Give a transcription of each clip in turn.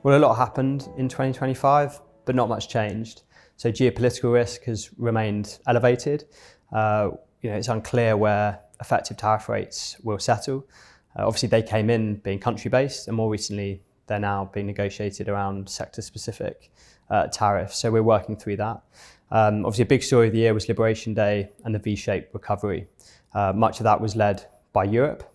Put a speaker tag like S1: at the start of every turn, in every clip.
S1: Well, a lot happened in 2025, but not much changed. So geopolitical risk has remained elevated. It's unclear where effective tariff rates will settle. Obviously, they came in being country-based, and more recently, they're now being negotiated around sector-specific tariffs. So we're working through that. Obviously, a big story of the year was Liberation Day and the V-shaped recovery. Much of that was led by Europe.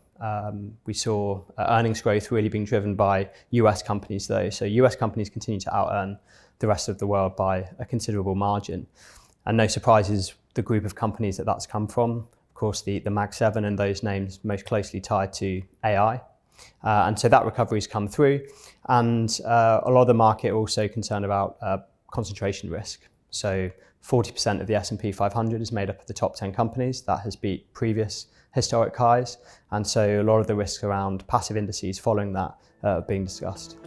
S1: We saw earnings growth really being driven by US companies though. So US companies continue to out-earn the rest of the world by a considerable margin. And no surprises, the group of companies that that's come from, of course, the Mag 7 and those names most closely tied to AI. And so that recovery's come through. And a lot of the market also concerned about concentration risk. So 40% of the S&P 500 is made up of the top 10 companies. That has beat previous historic highs. And so a lot of the risks around passive indices following that are being discussed.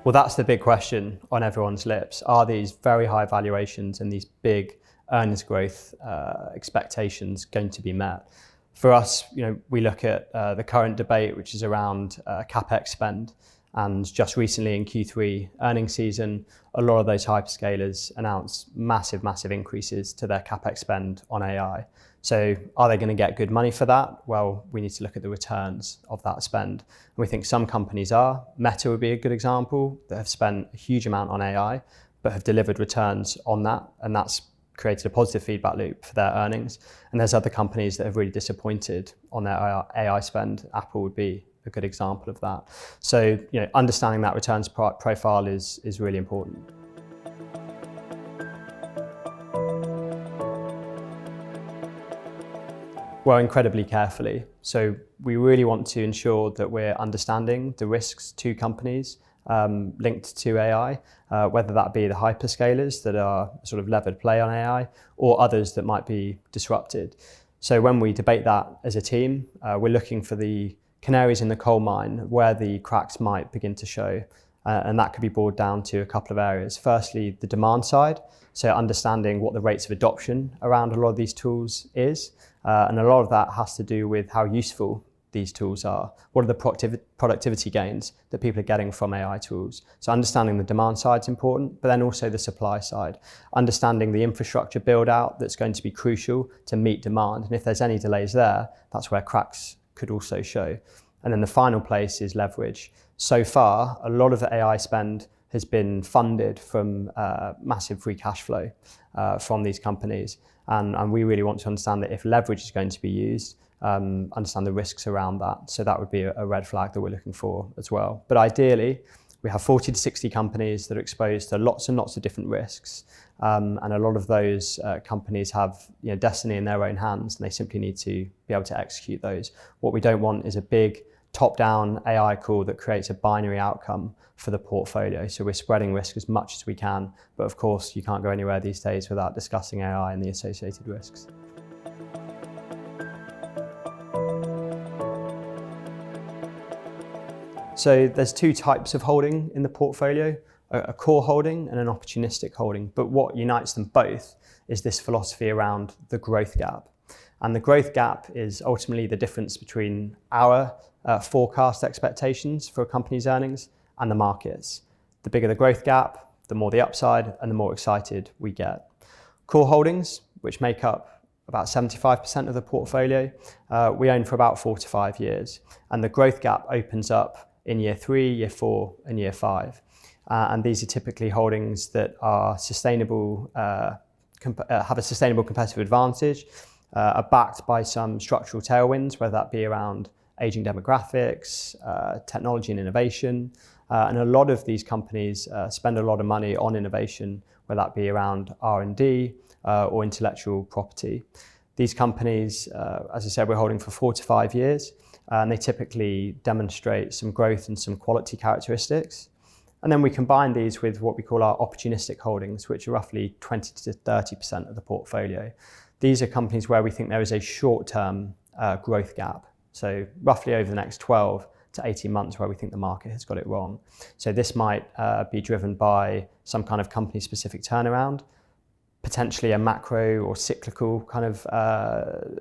S1: Well, that's the big question on everyone's lips. Are these very high valuations and these big earnings growth expectations going to be met? For us, we look at the current debate, which is around CapEx spend. And just recently in Q3 earnings season, a lot of those hyperscalers announced massive increases to their CapEx spend on AI. So are they going to get good money for that? Well, we need to look at the returns of that spend. And we think some companies are. Meta would be a good example, that have spent a huge amount on AI, but have delivered returns on that. And that's created a positive feedback loop for their earnings. And there's other companies that have really disappointed on their AI spend. Apple would be a good example of that. So, understanding that returns profile is really important. Well, incredibly carefully. So we really want to ensure that we're understanding the risks to companies linked to AI, whether that be the hyperscalers that are sort of levered play on AI or others that might be disrupted. So when we debate that as a team, we're looking for the canaries in the coal mine where the cracks might begin to show. And that could be boiled down to a couple of areas. Firstly, the demand side. So understanding what the rates of adoption around a lot of these tools is. And a lot of that has to do with how useful these tools are. What are the productivity gains that people are getting from AI tools? So understanding the demand side is important, but then also the supply side. Understanding the infrastructure build out that's going to be crucial to meet demand. And if there's any delays there, that's where cracks could also show. And then the final place is leverage. So far, a lot of the AI spend has been funded from massive free cash flow from these companies. And we really want to understand that if leverage is going to be used, understand the risks around that. So that would be a red flag that we're looking for as well. But ideally, we have 40 to 60 companies that are exposed to lots and lots of different risks. And a lot of those companies have destiny in their own hands, and they simply need to be able to execute those. What we don't want is a big top-down AI call that creates a binary outcome for the portfolio. So we're spreading risk as much as we can. But of course, you can't go anywhere these days without discussing AI and the associated risks. So there's two types of holding in the portfolio, a core holding and an opportunistic holding. But what unites them both is this philosophy around the growth gap. And the growth gap is ultimately the difference between our forecast expectations for a company's earnings and the markets. The bigger the growth gap, the more the upside and the more excited we get. Core holdings, which make up about 75% of the portfolio, we own for about 4 to 5 years. And the growth gap opens up in year 3, year 4 and year 5. And these are typically holdings that are sustainable, have a sustainable competitive advantage, are backed by some structural tailwinds, whether that be around aging demographics, technology and innovation. And a lot of these companies spend a lot of money on innovation, whether that be around R&D or intellectual property. These companies, as I said, we're holding for 4 to 5 years, and they typically demonstrate some growth and some quality characteristics. And then we combine these with what we call our opportunistic holdings, which are roughly 20 to 30% of the portfolio. these are companies where we think there is a short-term growth gap. So roughly over the next 12 to 18 months where we think the market has got it wrong. So this might be driven by some kind of company-specific turnaround, potentially a macro or cyclical kind of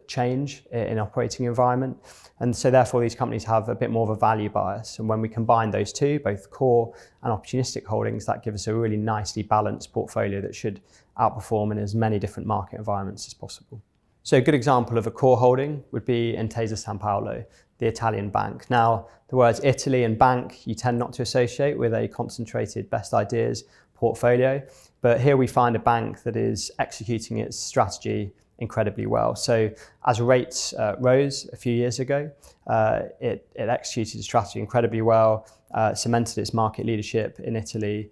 S1: change in operating environment. And so therefore these companies have a bit more of a value bias. And when we combine those two, both core and opportunistic holdings, that gives us a really nicely balanced portfolio that should outperform in as many different market environments as possible. So a good example of a core holding would be Intesa Sanpaolo, the Italian bank. Now, the words Italy and bank you tend not to associate with a concentrated best ideas portfolio, but here we find a bank that is executing its strategy incredibly well. So as rates rose a few years ago, it executed its strategy incredibly well, cemented its market leadership in Italy,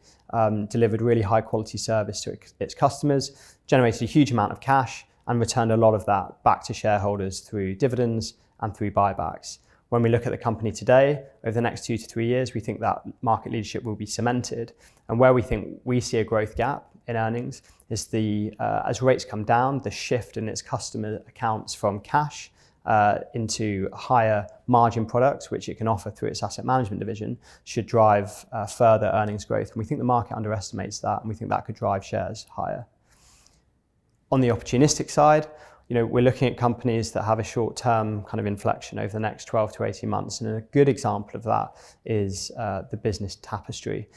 S1: delivered really high quality service to its customers, generated a huge amount of cash, and returned a lot of that back to shareholders through dividends and through buybacks. When we look at the company today, over the next 2 to 3 years, we think that market leadership will be cemented. And where we think we see a growth gap in earnings is as rates come down, the shift in its customer accounts from cash into higher margin products, which it can offer through its asset management division, should drive further earnings growth. And we think the market underestimates that, and we think that could drive shares higher. On the opportunistic side, we're looking at companies that have a short-term kind of inflection over the next 12 to 18 months. And a good example of that is the business Tapestry,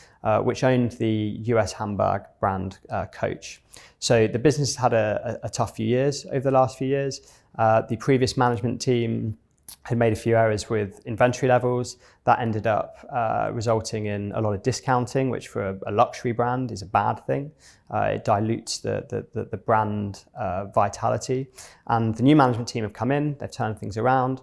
S1: which owned the US handbag brand Coach. So the business had a tough few years over the last few years. The previous management team had made a few errors with inventory levels. That ended up resulting in a lot of discounting, which for a luxury brand is a bad thing. It dilutes the brand vitality. And the new management team have come in, they've turned things around,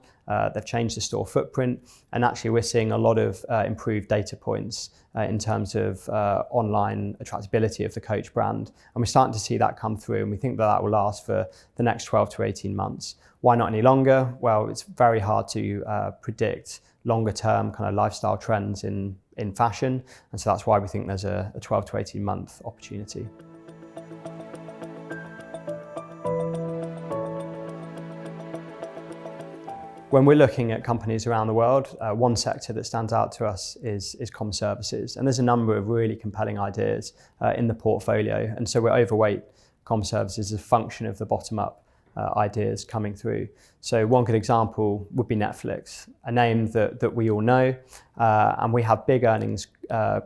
S1: they've changed the store footprint, and actually we're seeing a lot of improved data points in terms of online attractability of the Coach brand. And we're starting to see that come through, and we think that will last for the next 12 to 18 months. Why not any longer? Well, it's very hard to predict longer term kind of lifestyle trends in fashion. And so that's why we think there's a 12 to 18 month opportunity. When we're looking at companies around the world, one sector that stands out to us is comm services. And there's a number of really compelling ideas in the portfolio. And so we're overweight comm services as a function of the bottom up ideas coming through. So one good example would be Netflix, a name that we all know, and we have big earnings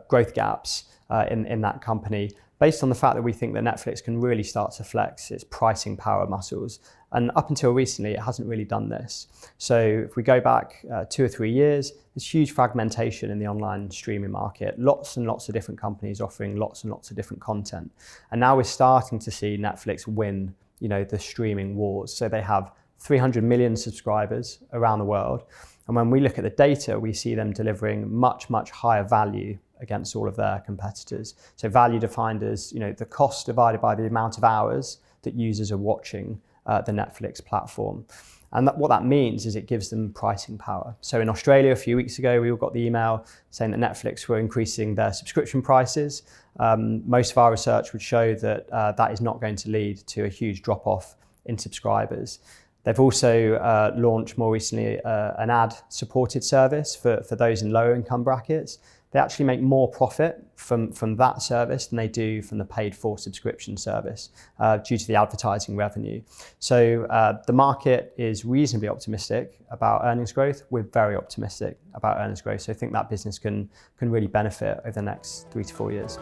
S1: growth gaps in that company based on the fact that we think that Netflix can really start to flex its pricing power muscles. And up until recently, it hasn't really done this. So if we go back 2 or 3 years, there's huge fragmentation in the online streaming market, lots and lots of different companies offering lots and lots of different content. And now we're starting to see Netflix win the streaming wars. So they have 300 million subscribers around the world. And when we look at the data, we see them delivering much, much higher value against all of their competitors. So value defined as, the cost divided by the amount of hours that users are watching the Netflix platform. And what that means is it gives them pricing power. So in Australia, a few weeks ago, we all got the email saying that Netflix were increasing their subscription prices. Most of our research would show that that is not going to lead to a huge drop-off in subscribers. They've also launched more recently an ad-supported service for those in lower income brackets. They actually make more profit from that service than they do from the paid-for subscription service due to the advertising revenue. So the market is reasonably optimistic about earnings growth. We're very optimistic about earnings growth. So I think that business can really benefit over the next 3 to 4 years.